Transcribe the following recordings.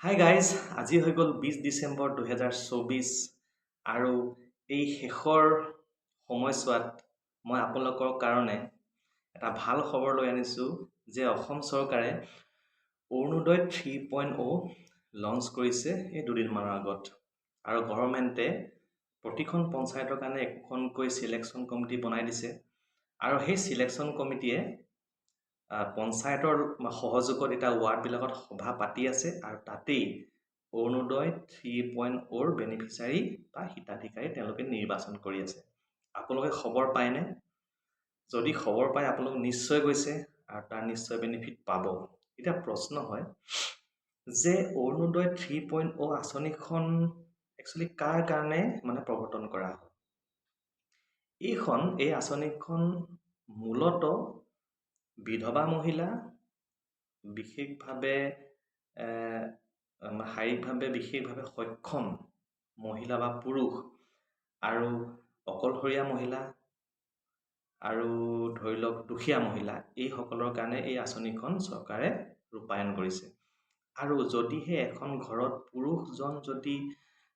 Hi guys, আজি হৈ গ'ল 20 ডিচেম্বৰ 2024 আৰু এই শেষৰ সময়ছোৱাত মই আপোনালোকৰ কাৰণে এটা ভাল খবৰ লৈ আনিছোঁ যে অসম চৰকাৰে অৰুণোদয় 3.0 লঞ্চ কৰিছে এই দুদিনমানৰ আগত। আৰু গভৰ্ণমেণ্টে প্ৰতিখন পঞ্চায়তৰ কাৰণে একোখনকৈ চিলেকশ্যন কমিটি বনাই দিছে আৰু সেই চিলেকশ্যন কমিটিয়ে পঞ্চায়তৰ সহযোগত এটা ৱাৰ্ডবিলাকত সভা পাতি আছে আৰু তাতেই অৰুণোদয় 3.0ৰ বেনিফিচাৰী বা হিতাধিকাৰী তেওঁলোকে নিৰ্বাচন কৰি আছে। আপোনালোকে খবৰ পায়নে? যদি খবৰ পায় আপোনালোক নিশ্চয় গৈছে আৰু তাৰ নিশ্চয় বেনিফিট পাব। এতিয়া প্ৰশ্ন হয় যে অৰুণোদয় 3.0 আঁচনিখন একচুৱেলি কাৰ কাৰণে প্ৰৱৰ্তন কৰা হয়? এই আঁচনিখন মূলতঃ বিধৱা মহিলা, বিশেষভাৱে শাৰীৰিকভাৱে বিশেষভাৱে সক্ষম মহিলা বা পুৰুষ আৰু অকলশৰীয়া মহিলা আৰু ধৰি লওক দুখীয়া মহিলা এইসকলৰ কাৰণে এই আঁচনিখন চৰকাৰে ৰূপায়ণ কৰিছে। আৰু যদিহে এখন ঘৰত পুৰুষজন যদি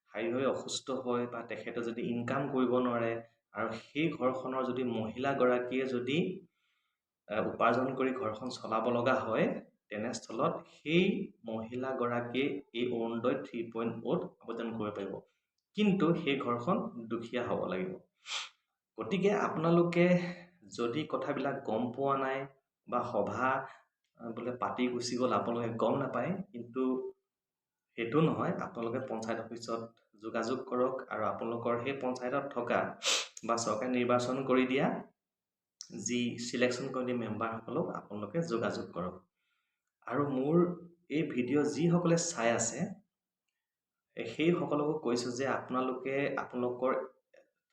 শাৰীৰিকভাৱে অসুস্থ হয় বা তেখেতে যদি ইনকাম কৰিব নোৱাৰে আৰু সেই ঘৰখনৰ যদি মহিলাগৰাকীয়ে যদি উপাৰ্জন কৰি ঘৰখন চলাব লগা হয়, তেনেস্থলত সেই মহিলাগৰাকীয়ে এই অৰুণোদয় 3.0ত আবেদন কৰিব পাৰিব। কিন্তু সেই ঘৰখন দুখীয়া হ'ব লাগিব। গতিকে আপোনালোকে যদি কথাবিলাক গম পোৱা নাই বা সভা বোলে পাতি গুচি গ'ল আপোনালোকে গম নাপায়, কিন্তু সেইটো নহয়, আপোনালোকে পঞ্চায়ত অফিচত যোগাযোগ কৰক আৰু আপোনালোকৰ সেই পঞ্চায়তত থকা বা চৰকাৰে নিৰ্বাচন কৰি দিয়া যি চিলেকশ্যন কমিটি মেম্বাৰসকলক আপোনালোকে যোগাযোগ কৰক। আৰু মোৰ এই ভিডিঅ' যিসকলে চাই আছে সেইসকলকো কৈছোঁ যে আপোনালোকৰ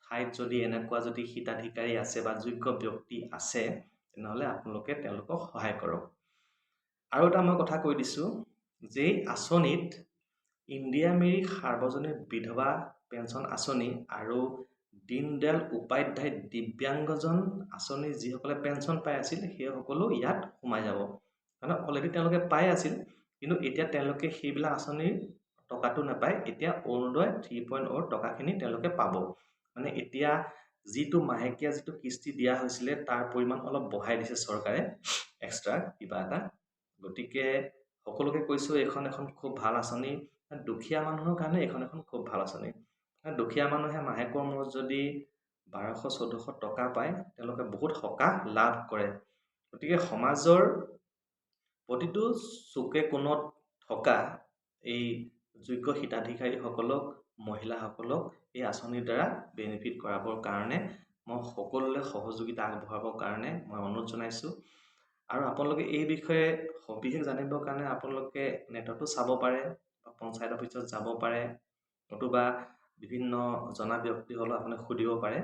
ঠাইত যদি এনেকুৱা যদি হিতাধিকাৰী আছে বা যোগ্য ব্যক্তি আছে তেনেহ'লে আপোনালোকে তেওঁলোকক সহায় কৰক। আৰু এটা মই কথা কৈ দিছোঁ যে আঁচনিত ইণ্ডিয়া মেৰী সাৰ্বজনীন বিধৱা পেঞ্চন আঁচনি আৰু দীনদয়াল উপাধ্যায় দিব্যাংগজন আঁচনি যিসকলে পেঞ্চন পাই আছিল সেইসকলো ইয়াত সোমাই যাব। মানে অলৰেডি তেওঁলোকে পাই আছিল, কিন্তু এতিয়া তেওঁলোকে সেইবিলাক আঁচনিৰ টকাটো নাপায়। এতিয়া অৰুণোদয় 3.0ৰ টকাখিনি তেওঁলোকে পাব। মানে এতিয়া যিটো মাহেকীয়া যিটো কিস্তি দিয়া হৈছিলে তাৰ পৰিমাণ অলপ বঢ়াই দিছে চৰকাৰে, এক্সট্ৰা কিবা এটা। গতিকে সকলোকে কৈছোঁ এখন খুব ভাল আঁচনি। দুখীয়া মানুহৰ কাৰণে এখন খুব ভাল আঁচনি। দুখীয়া মানুহে মাহেকৰ মূৰত যদি 1200-1400 টকা পায় তেওঁলোকে বহুত সকাহ লাভ কৰে। গতিকে সমাজৰ প্ৰতিটো চুকে কোণত থকা এই যোগ্য হিতাধিকাৰীসকলক, মহিলাসকলক এই আঁচনিৰ দ্বাৰা বেনিফিট কৰাবৰ কাৰণে মই সকলোৰে সহযোগিতা আগবঢ়াবৰ কাৰণে মই অনুৰোধ জনাইছোঁ। আৰু আপোনালোকে এই বিষয়ে সবিশেষ জানিবৰ কাৰণে আপোনালোকে নেটতো চাব পাৰে বা পঞ্চায়ত অফিচত যাব পাৰে, নতুবা বিভিন্ন জনা ব্যক্তিসকলক আপুনি সুধিব পাৰে।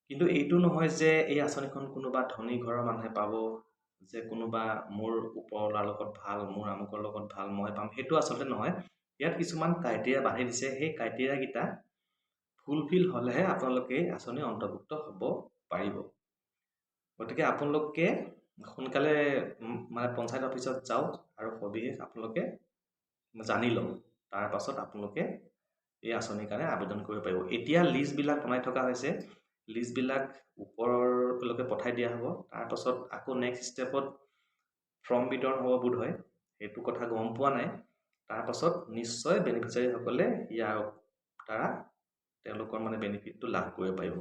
কিন্তু এইটো নহয় যে এই আঁচনিখন কোনোবা ধনী ঘৰৰ মানুহে পাব, যে কোনোবা মোৰ ওপৰৱালাৰ লগত ভাল, মোৰ আমুকৰ লগত ভাল, মই পাম, সেইটো আচলতে নহয়। ইয়াত কিছুমান ক্ৰাইটেৰিয়া বান্ধি দিছে। সেই ক্ৰাইটেৰিয়াকেইটা ফুলফিল হ'লেহে আপোনালোকে এই আঁচনি অন্তৰ্ভুক্ত হ'ব পাৰিব। গতিকে আপোনালোকে সোনকালে পঞ্চায়ত অফিচত যাওক আৰু সবিশেষ আপোনালোকে জানি লওক। তাৰ পাছত আপোনালোকে এই আঁচনিৰ কাৰণে আবেদন কৰিব পাৰিব। এতিয়া লিষ্টবিলাক বনাই থকা হৈছে। লিষ্টবিলাক ওপৰলৈকে পঠাই দিয়া হ'ব। তাৰপাছত আকৌ নেক্সট ষ্টেপত ফৰ্ম বিতৰণ হ'ব বোধ হয়, সেইটো কথা গম পোৱা নাই। তাৰপাছত নিশ্চয় বেনিফিচিয়াৰীসকলে ইয়াৰ দ্বাৰা তেওঁলোকৰ বেনিফিটটো লাভ কৰিব পাৰিব।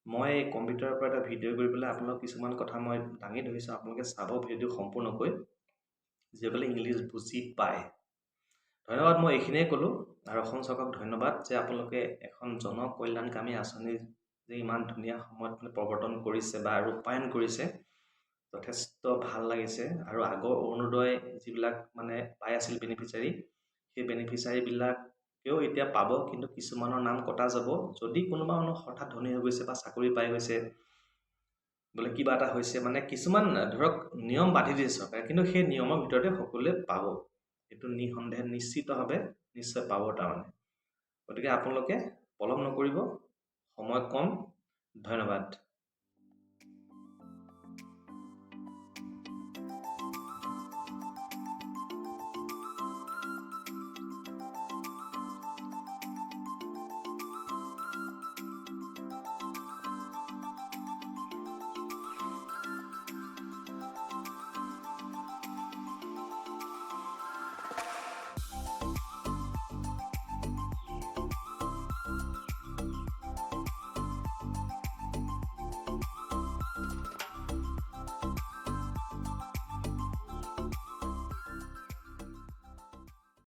মই কম্পিউটাৰৰ পৰা এটা ভিডিঅ' কৰি পেলাই আপোনালোক কিছুমান কথা মই দাঙি ধৰিছোঁ, আপোনালোকে চাব ভিডিঅ'টো সম্পূৰ্ণকৈ, যিসকলে ইংলিছ বুজি পায়। ধন্যবাদ, মই এইখিনিয়ে ক'লোঁ। আৰু অসম চৰকাৰক ধন্যবাদ যে আপোনালোকে এখন জনকল্যাণকামী আঁচনি যে ইমান ধুনীয়া সময়ত প্ৰৱৰ্তন কৰিছে বা ৰূপায়ণ কৰিছে, যথেষ্ট ভাল লাগিছে। আৰু আগৰ অৰুণোদয় যিবিলাক পাই আছিল বেনিফিচিয়াৰী, সেই বেনিফিচিয়াৰীবিলাকেও এতিয়া পাব, কিন্তু কিছুমানৰ নাম কটা যাব। যদি কোনোবা মানুহ হঠাৎ ধনী হৈ গৈছে বা চাকৰি পাই গৈছে, বোলে কিবা এটা হৈছে, কিছুমান ধৰক নিয়ম বান্ধি দিছে চৰকাৰে, কিন্তু সেই নিয়মৰ ভিতৰতে সকলোৱে পাব। এইটো নিঃসন্দেহে নিশ্চিতভাৱে নিশ্চয় পাব তাৰমানে। গতিকে আপোনালোকে পলম নকৰিব, সময় কম। ধন্যবাদ।